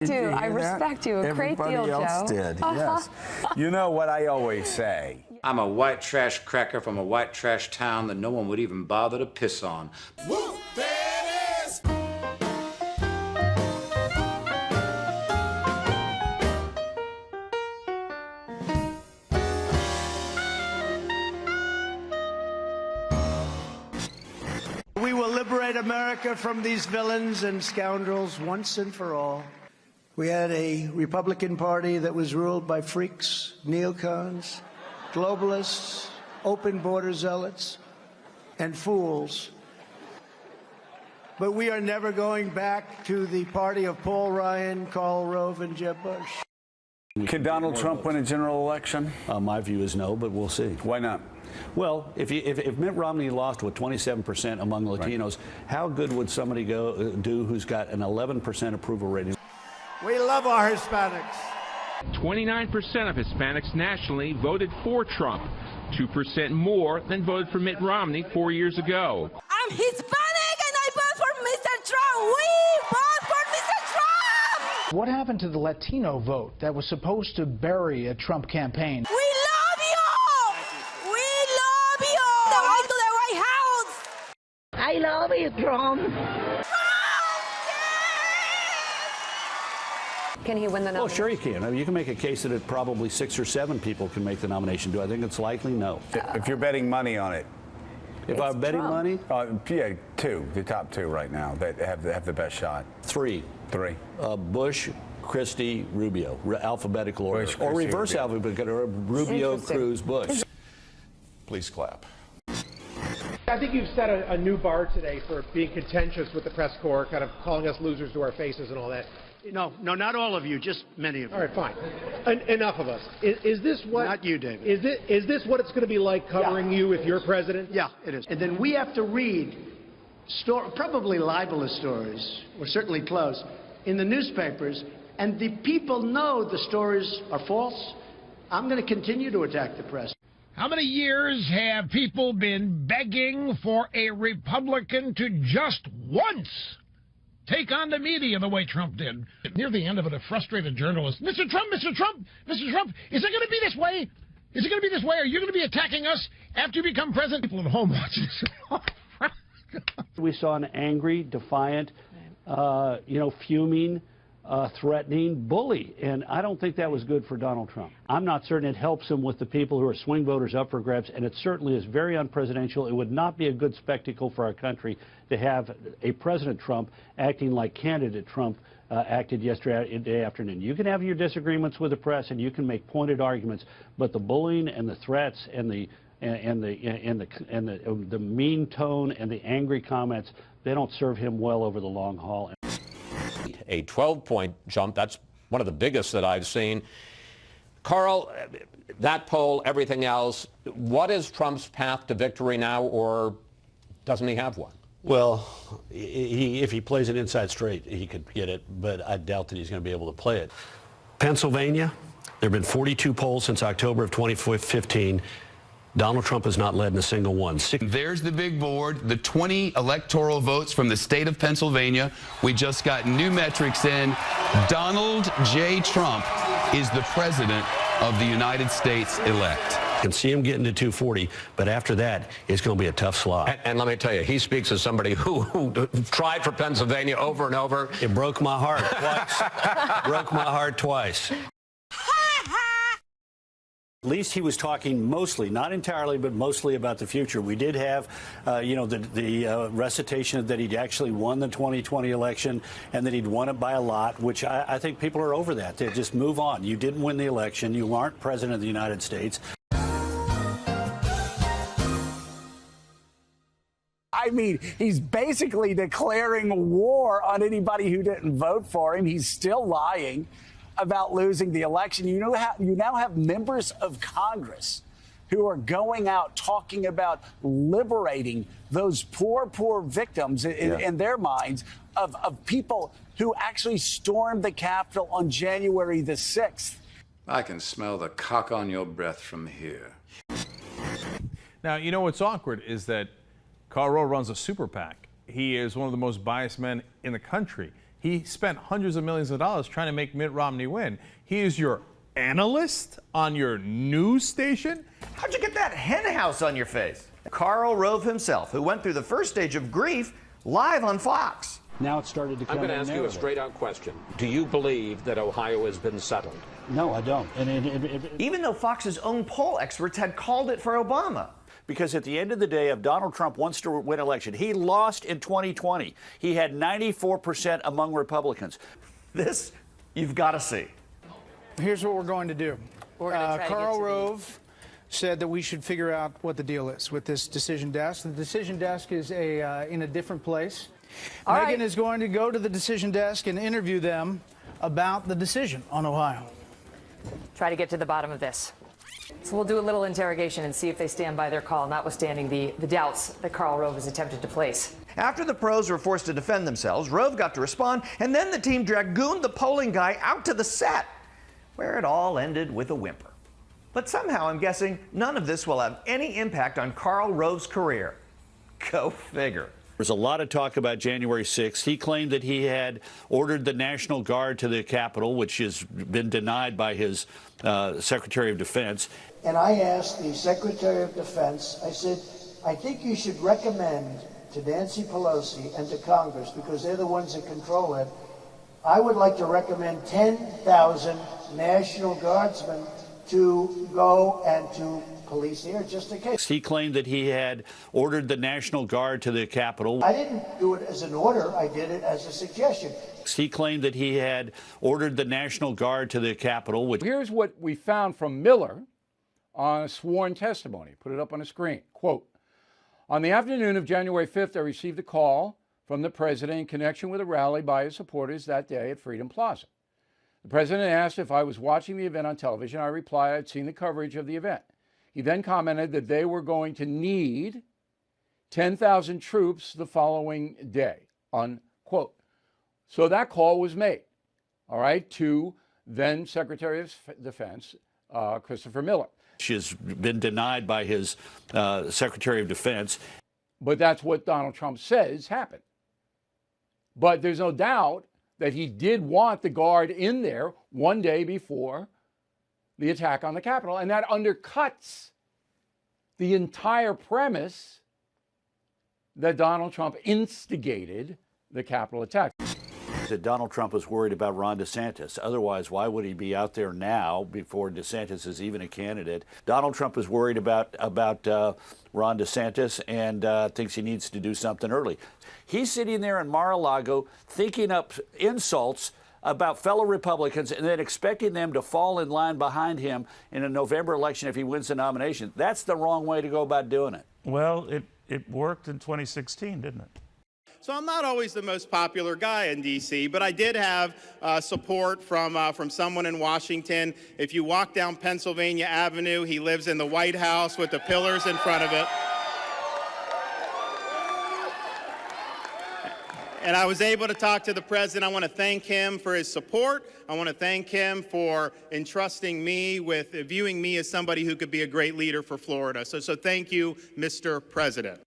I respect you a great deal, Everybody else Joe. did, yes. You know what I always say? I'm a white trash cracker from a white trash town that no one would even bother to piss on. Woo, there it is! We will liberate America from these villains and scoundrels once and for all. We had a Republican Party that was ruled by freaks, neocons, globalists, open border zealots, and fools. But we are never going back to the party of Paul Ryan, Karl Rove, and Jeb Bush. Can Donald Trump win a general election? My view is no, but we'll see. Why not? Well, if Mitt Romney lost with 27% among Latinos, how good would somebody do who's got an 11% approval rating? We love our Hispanics. 29% of Hispanics nationally voted for Trump, 2% more than voted for Mitt Romney 4 years ago. I'm Hispanic and I vote for Mr. Trump. We vote for Mr. Trump! What happened to the Latino vote that was supposed to bury a Trump campaign? We love you! We love you! The way to the White House! I love you, Trump. Can he win the nomination? Well, sure he can. I mean, you can make a case that probably 6 or 7 people can make the nomination. Do I think it's likely? No. If you're betting money on it. If I'm betting money? Yeah, 2, the top 2 right now that have the best shot. 3. 3. Bush, Christie, Rubio, alphabetical order. Bush, or Christie, reverse Rubio. alphabetical order, Rubio, Cruz, Bush. Please clap. I think you've set a new bar today for being contentious with the press corps, kind of calling us losers to our faces and all that. No, not all of you, just many of you. All right, fine. Enough of us. Is this what? Not you, David. Is this what it's going to be like covering you if you're president? Yeah, it is. And then we have to read probably libelous stories, or certainly close, in the newspapers, and the people know the stories are false. I'm going to continue to attack the press. How many years have people been begging for a Republican to just once take on the media the way Trump did? Near the end of it, a frustrated journalist, Mr. Trump, Mr. Trump, Mr. Trump, is it going to be this way? Is it going to be this way? Are you going to be attacking us after you become president? People at home watching this. We saw an angry, defiant, fuming, threatening bully, and I don't think that was good for Donald Trump. I'm not certain it helps him with the people who are swing voters up for grabs, and it certainly is very unpresidential. It would not be a good spectacle for our country to have a President Trump acting like candidate Trump acted yesterday afternoon. You can have your disagreements with the press, and you can make pointed arguments, but the bullying and the threats and the mean tone and the angry comments, they don't serve him well over the long haul. A 12-point jump. That's one of the biggest that I've seen. Karl, that poll, everything else, what is Trump's path to victory now, or doesn't he have one? Well, if he plays it inside straight, he could get it, but I doubt that he's going to be able to play it. Pennsylvania, there have been 42 polls since October of 2015. Donald Trump has not led in a single one. There's the big board, the 20 electoral votes from the state of Pennsylvania. We just got new metrics in. Donald J. Trump is the president of the United States elect. You can see him getting to 240, but after that, it's going to be a tough slog. And let me tell you, he speaks as somebody who tried for Pennsylvania over and over. It broke my heart twice. Broke my heart twice. At least he was talking mostly, not entirely, but mostly about the future. We did have, the recitation that he'd actually won the 2020 election and that he'd won it by a lot, which I think people are over that. They just move on. You didn't win the election. You aren't president of the United States. I mean, he's basically declaring war on anybody who didn't vote for him. He's still lying about losing the election. You now have members of Congress who are going out talking about liberating those poor victims in their minds of people who actually stormed the Capitol on January the 6th. I can smell the cock on your breath from here. Now, you know what's awkward is that Karl Rove runs a super PAC. He is one of the most biased men in the country. He spent hundreds of millions of dollars trying to make Mitt Romney win. He is your analyst on your news station? How'd you get that hen house on your face? Karl Rove himself, who went through the first stage of grief live on Fox. Now it started to come. I'm going to ask you a straight-out question. Do you believe that Ohio has been settled? No, I don't. Even though Fox's own poll experts had called it for Obama. Because at the end of the day, if Donald Trump wants to win election, he lost in 2020. He had 94% among Republicans. This you've got to see. Here's what we're going to do. Karl Rove said that we should figure out what the deal is with this decision desk. The decision desk is in a different place. Megan is going to go to the decision desk and interview them about the decision on Ohio. Try to get to the bottom of this. So we'll do a little interrogation and see if they stand by their call, notwithstanding the doubts that Karl Rove has attempted to place. After the pros were forced to defend themselves, Rove got to respond, and then the team dragooned the polling guy out to the set, where it all ended with a whimper. But somehow, I'm guessing, none of this will have any impact on Karl Rove's career. Go figure. There's a lot of talk about January 6th. He claimed that he had ordered the National Guard to the Capitol, which has been denied by his Secretary of Defense. And I asked the Secretary of Defense, I said, I think you should recommend to Nancy Pelosi and to Congress, because they're the ones that control it, I would like to recommend 10,000 National Guardsmen to go and to police here just in case. He claimed that he had ordered the National Guard to the Capitol. I didn't do it as an order. I did it as a suggestion. He claimed that he had ordered the National Guard to the Capitol. Which Here's what we found from Miller on sworn testimony. Put it up on a screen. Quote, on the afternoon of January 5th, I received a call from the president in connection with a rally by his supporters that day at Freedom Plaza. The president asked if I was watching the event on television. I replied I'd seen the coverage of the event. He then commented that they were going to need 10,000 troops the following day, unquote. So that call was made, all right, to then Secretary of Defense, Christopher Miller. Which has been denied by his Secretary of Defense. But that's what Donald Trump says happened. But there's no doubt that he did want the Guard in there one day before the attack on the Capitol, and that undercuts the entire premise that Donald Trump instigated the Capitol attack. That Donald Trump was worried about Ron DeSantis. Otherwise, why would he be out there now before DeSantis is even a candidate? Donald Trump is worried about Ron DeSantis and thinks he needs to do something early. He's sitting there in Mar-a-Lago thinking up insults about fellow Republicans and then expecting them to fall in line behind him in a November election if he wins the nomination. That's the wrong way to go about doing it. Well, it worked in 2016, didn't it? So I'm not always the most popular guy in D.C., but I did have support from someone in Washington. If you walk down Pennsylvania Avenue, he lives in the White House with the pillars in front of it. And I was able to talk to the president. I want to thank him for his support. I want to thank him for entrusting me with viewing me as somebody who could be a great leader for Florida. So thank you, Mr. President.